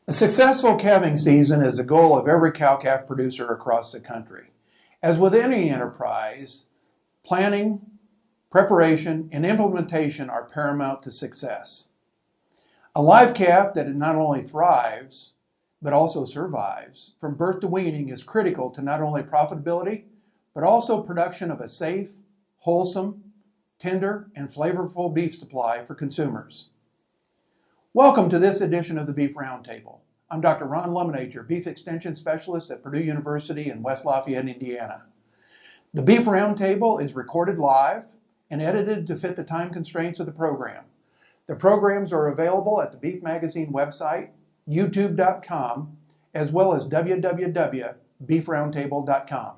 A successful calving season is a goal of every cow-calf producer across the country. As with any enterprise, planning, preparation, and implementation are paramount to success. A live calf that not only thrives, but also survives from birth to weaning is critical to not only profitability, but also production of a safe, wholesome, tender, and flavorful beef supply for consumers. Welcome to this edition of the Beef Roundtable. I'm Dr. Ron Lemonade, your Beef Extension Specialist at Purdue University in West Lafayette, Indiana. The Beef Roundtable is recorded live and edited to fit the time constraints of the program. The programs are available at the Beef Magazine website, youtube.com, as well as www.beefroundtable.com.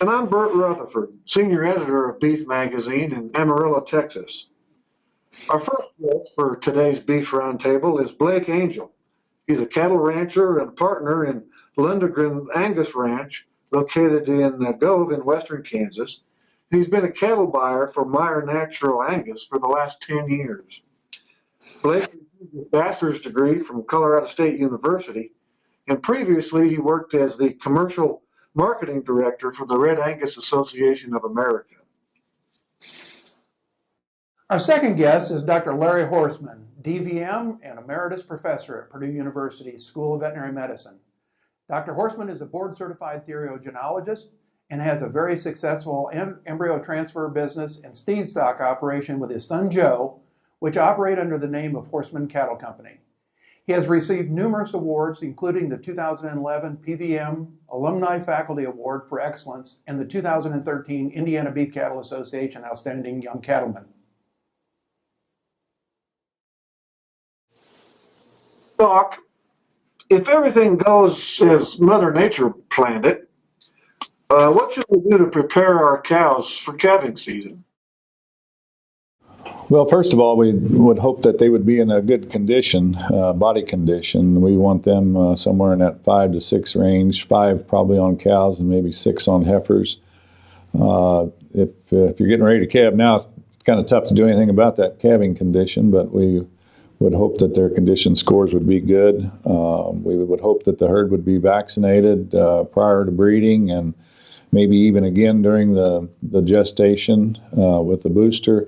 And I'm Bert Rutherford, Senior Editor of Beef Magazine in Amarillo, Texas. Our first guest for today's Beef Roundtable is Blake Angell. He's a cattle rancher and partner in Lundgren Angus Ranch, located in Gove in western Kansas. He's been a cattle buyer for Meyer Natural Angus for the last 10 years. Blake received his bachelor's degree from Colorado State University, and previously he worked as the commercial marketing director for the Red Angus Association of America. Our second guest is Dr. Larry Horstman, DVM and emeritus professor at Purdue University School of Veterinary Medicine. Dr. Horstman is a board-certified theriogenologist and has a very successful embryo transfer business and steed stock operation with his son Joe, which operate under the name of Horstman Cattle Company. He has received numerous awards, including the 2011 PVM Alumni Faculty Award for Excellence and the 2013 Indiana Beef Cattle Association Outstanding Young Cattleman. Doc, if everything goes as Mother Nature planned it, what should we do to prepare our cows for calving season? Well, first of all, we would hope that they would be in a good condition, body condition. We want them somewhere in that 5 to 6 range, 5 probably on cows and maybe 6 on heifers. If you're getting ready to calve now, it's kind of tough to do anything about that calving condition, but we would hope that their condition scores would be good. We would hope that the herd would be vaccinated prior to breeding and maybe even again during the gestation with the booster.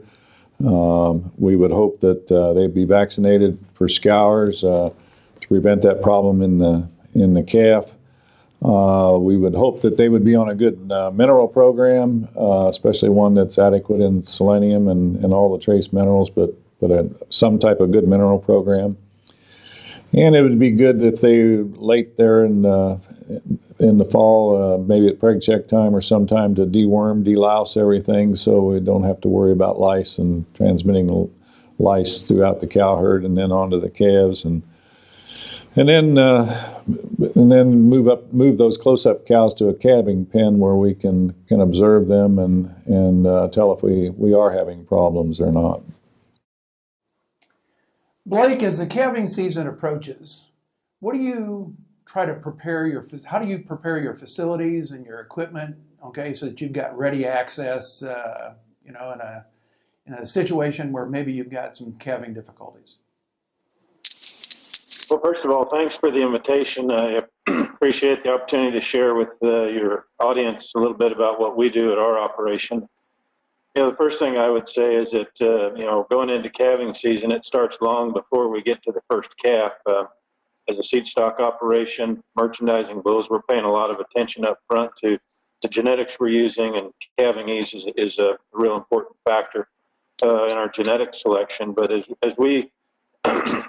We would hope that they'd be vaccinated for scours to prevent that problem in the calf. We would hope that they would be on a good mineral program, especially one that's adequate in selenium and all the trace minerals, but some type of good mineral program. And it would be good if they late there in the fall, maybe at preg check time or sometime, to deworm, delouse everything so we don't have to worry about lice and transmitting lice throughout the cow herd and then onto the calves, and then move those close-up cows to a calving pen where we can observe them and tell if we are having problems or not. Blake, as the calving season approaches, what do you try to prepare how do you prepare your facilities and your equipment, okay, so that you've got ready access, in a situation where maybe you've got some calving difficulties? Well, first of all, thanks for the invitation. I appreciate the opportunity to share with your audience a little bit about what we do at our operation. The first thing I would say is that, going into calving season, it starts long before we get to the first calf. As a seed stock operation, merchandising bulls, we're paying a lot of attention up front to the genetics we're using, and calving ease is a real important factor in our genetic selection. But as we as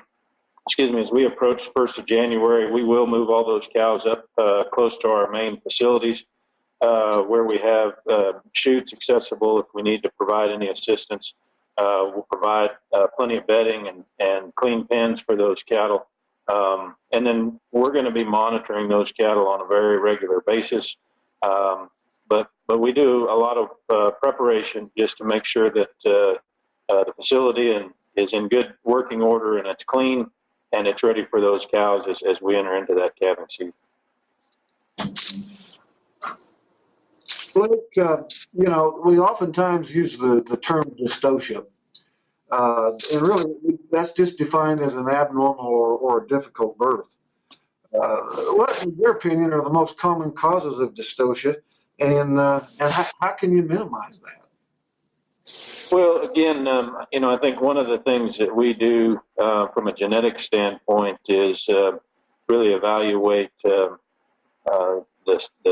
we approach the 1st of January, we will move all those cows up close to our main facilities, where we have chutes accessible if we need to provide any assistance. We'll provide plenty of bedding and clean pens for those cattle. And then we're going to be monitoring those cattle on a very regular basis. But we do a lot of preparation just to make sure that the facility is in good working order and it's clean and it's ready for those cows as we enter into that calving season. Blake, we oftentimes use the term dystocia. And really, that's just defined as an abnormal or a difficult birth. What, in your opinion, are the most common causes of dystocia, and how can you minimize that? Well, again, I think one of the things that we do from a genetic standpoint is really evaluate the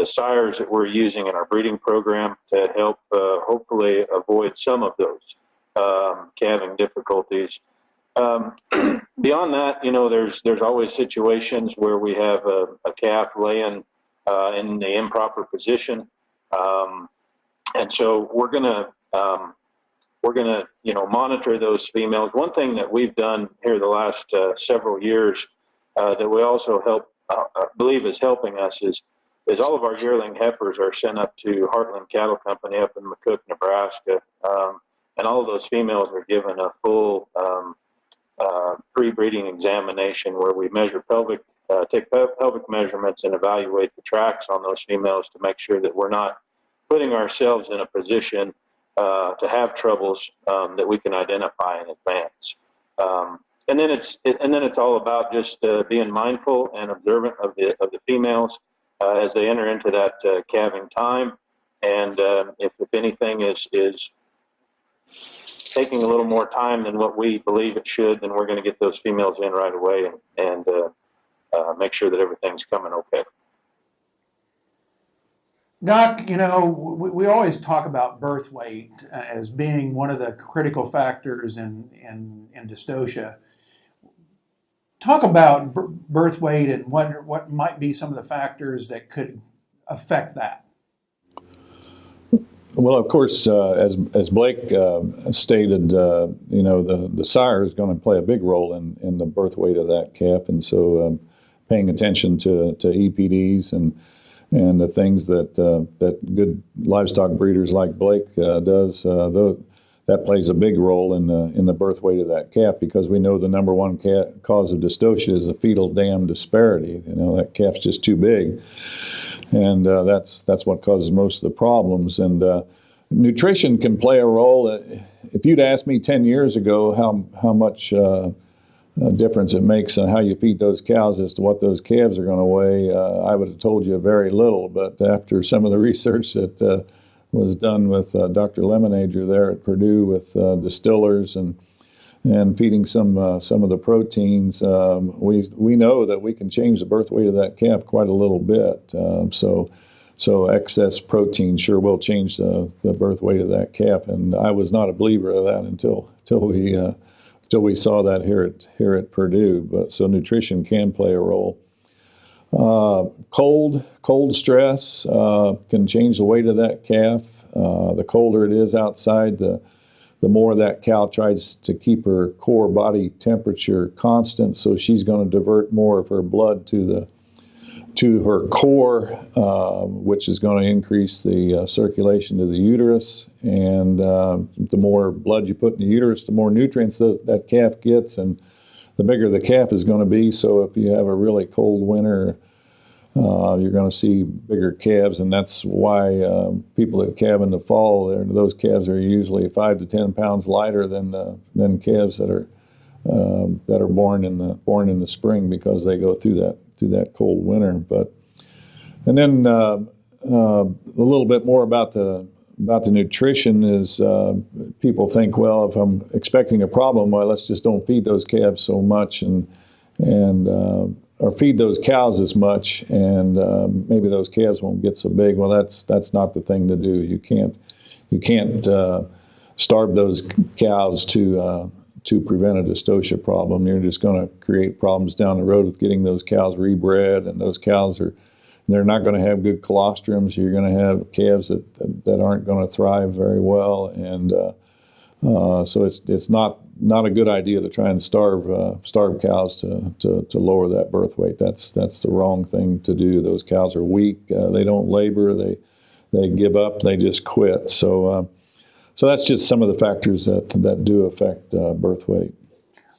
sires that we're using in our breeding program to help hopefully avoid some of those calving difficulties. Beyond that, there's always situations where we have a calf laying in the improper position, and so we're gonna monitor those females. One thing that we've done here the last several years that we also believe is helping us is all of our yearling heifers are sent up to Heartland Cattle Company up in McCook, Nebraska, and all of those females are given a full pre-breeding examination where we measure take pelvic measurements and evaluate the tracts on those females to make sure that we're not putting ourselves in a position to have troubles that we can identify in advance. And then it's all about just being mindful and observant of the females as they enter into that calving time, and if anything is taking a little more time than what we believe it should, then we're going to get those females in right away and make sure that everything's coming okay. Doc, we always talk about birth weight as being one of the critical factors in dystocia. Talk about birth weight and what might be some of the factors that could affect that. Well, of course, as Blake stated, the sire is going to play a big role in the birth weight of that calf, and so paying attention to EPDs and the things that good livestock breeders like Blake does, that plays a big role in the birth weight of that calf, because we know the number one cause of dystocia is a fetal dam disparity. That calf's just too big, and that's what causes most of the problems. And nutrition can play a role. If you'd asked me 10 years ago how much difference it makes on how you feed those cows as to what those calves are going to weigh, I would have told you very little. But after some of the research that was done with Dr. Lemonager there at Purdue with distillers and feeding some of the proteins, we know that we can change the birth weight of that calf quite a little bit. So excess protein sure will change the birth weight of that calf, and I was not a believer of that until we saw that here at Purdue. But so nutrition can play a role. Cold stress can change the weight of that calf. The colder it is outside, the more that cow tries to keep her core body temperature constant. So she's going to divert more of her blood to her core, which is going to increase the circulation to the uterus. And the more blood you put in the uterus, the more nutrients that calf gets, and the bigger the calf is going to be. So if you have a really cold winter, you're going to see bigger calves, and that's why people that calve in the fall, those calves are usually 5 to 10 pounds lighter than calves that are born in the spring, because they go through that cold winter. And then a little bit more about the nutrition is people think, well, if I'm expecting a problem, well, let's just don't feed those calves so much or feed those cows as much, and maybe those calves won't get so big. Well, that's not the thing to do. You can't starve those cows to prevent a dystocia problem. You're just going to create problems down the road with getting those cows rebred, and those cows they're not going to have good colostrums. You're going to have calves that aren't going to thrive very well, and so it's not a good idea to try and starve cows to lower that birth weight. That's the wrong thing to do. Those cows are weak. They don't labor. They give up. They just quit. So that's just some of the factors that do affect birth weight.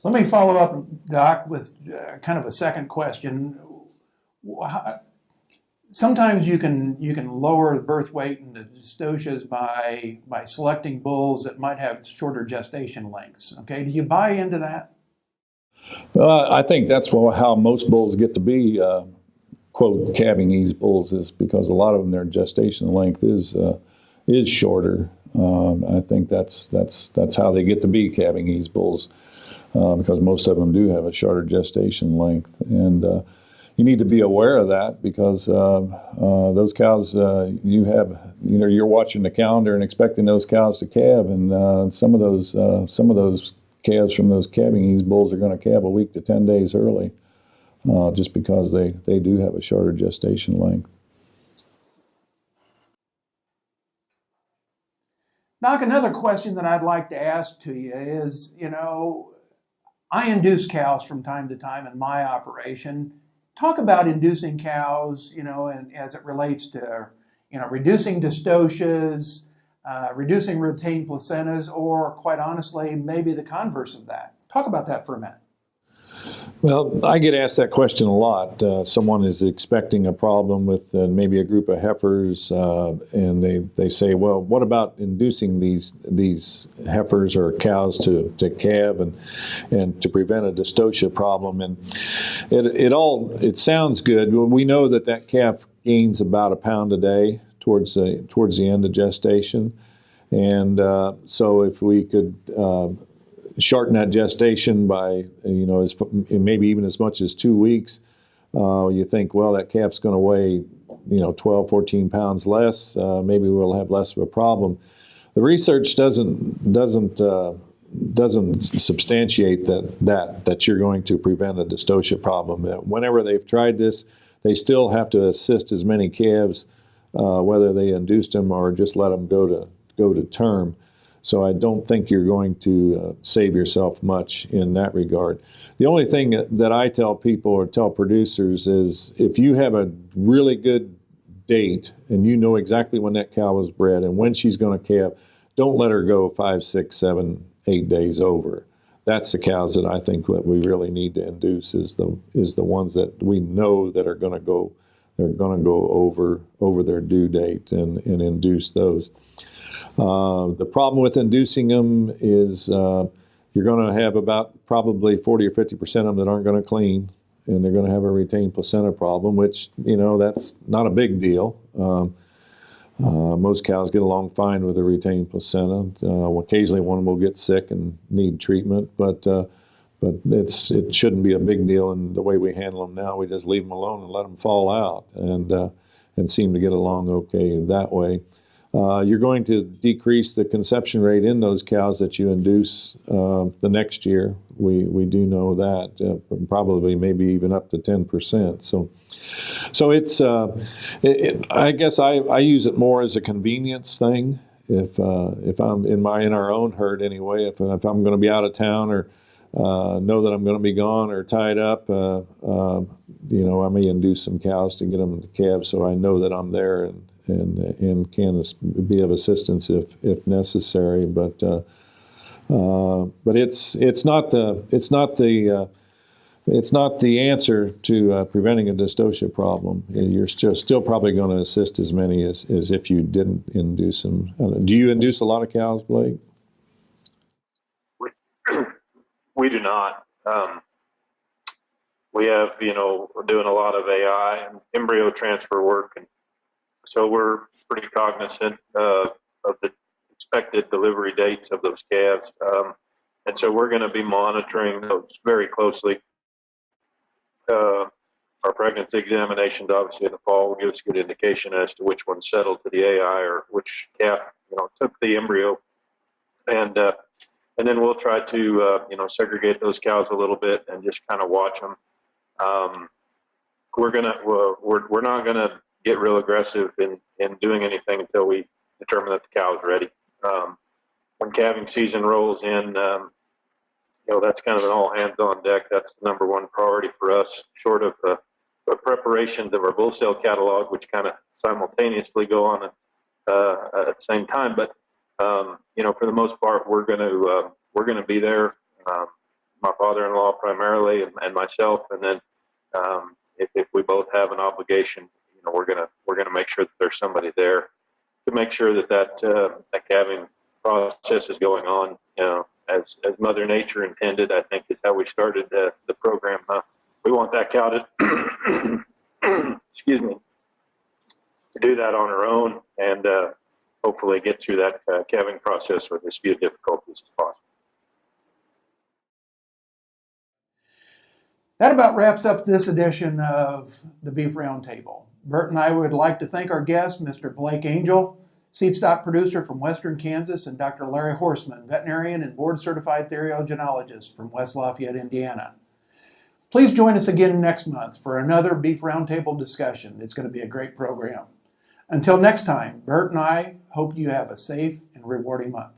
Let me follow up, Doc, with kind of a second question. sometimes you can lower the birth weight and the dystocias by selecting bulls that might have shorter gestation lengths. Okay, do you buy into that? I think that's how most bulls get to be, quote, calving ease bulls, is because a lot of them, their gestation length is shorter. I think that's how they get to be calving ease bulls, because most of them do have a shorter gestation length. And you need to be aware of that, because those cows, you're watching the calendar and expecting those cows to calve, and some of those calves from those calving ease bulls are going to calve a week to 10 days early, just because they do have a shorter gestation length. Doc, another question that I'd like to ask to you is, I induce cows from time to time in my operation. Talk about inducing cows, and as it relates to, reducing dystocias, reducing retained placentas, or quite honestly, maybe the converse of that. Talk about that for a minute. Well, I get asked that question a lot. Someone is expecting a problem with maybe a group of heifers, and they say, well, what about inducing these heifers or cows to calve and to prevent a dystocia problem? And it sounds good. We know that calf gains about a pound a day towards the end of gestation, and so if we could shorten that gestation by, maybe even as much as 2 weeks, you think, well, that calf's going to weigh, 12, 14 pounds less. Maybe we'll have less of a problem. The research doesn't substantiate that you're going to prevent a dystocia problem. Whenever they've tried this, they still have to assist as many calves, whether they induced them or just let them go to term. So I don't think you're going to save yourself much in that regard. The only thing that I tell people or tell producers is, if you have a really good date and you know exactly when that cow was bred and when she's going to calve, don't let her go 5, 6, 7, 8 days over. That's the cows that I think that we really need to induce, is the ones that we know that are going to go. They're going to go over their due date and induce those. The problem with inducing them is you're going to have about probably 40 or 50% of them that aren't going to clean, and they're going to have a retained placenta problem, which, that's not a big deal. Most cows get along fine with a retained placenta. Occasionally one will get sick and need treatment, but it shouldn't be a big deal. And the way we handle them now, we just leave them alone and let them fall out, and seem to get along okay that way. You're going to decrease the conception rate in those cows that you induce the next year. We do know that, probably maybe even up to 10%. So it's I guess I use it more as a convenience thing. If I'm in our own herd anyway, if I'm going to be out of town or know that I'm going to be gone or tied up, I may induce some cows to get them to calve, so I know that I'm there and can be of assistance if necessary. But it's not the answer to preventing a dystocia problem. You're still probably going to assist as many as if you didn't induce them. Do you induce a lot of cows, Blake? We do not. We have, we're doing a lot of AI and embryo transfer work, and so we're pretty cognizant of the expected delivery dates of those calves. And so we're going to be monitoring those very closely. Our pregnancy examinations, obviously, in the fall will give us a good indication as to which one settled to the AI or which calf, took the embryo. And then we'll try to, segregate those cows a little bit and just kind of watch them. We're not gonna get real aggressive in doing anything until we determine that the cow is ready. When calving season rolls in, that's kind of an all hands on deck. That's the number one priority for us, short of the preparations of our bull sale catalog, which kind of simultaneously go on at the same time. But for the most part, we're gonna be there. My father-in-law primarily, and myself, and then if we both have an obligation, we're gonna make sure that there's somebody there to make sure that calving process is going on, as Mother Nature intended. I think is how we started the program. We want that cow to, excuse me, to do that on her own and hopefully get through that calving process with as few difficulties as possible. That about wraps up this edition of the Beef Roundtable. Bert and I would like to thank our guest, Mr. Blake Angell, seed stock producer from Western Kansas, and Dr. Larry Horstman, veterinarian and board-certified theriogenologist from West Lafayette, Indiana. Please join us again next month for another Beef Roundtable discussion. It's going to be a great program. Until next time, Bert and I hope you have a safe and rewarding month.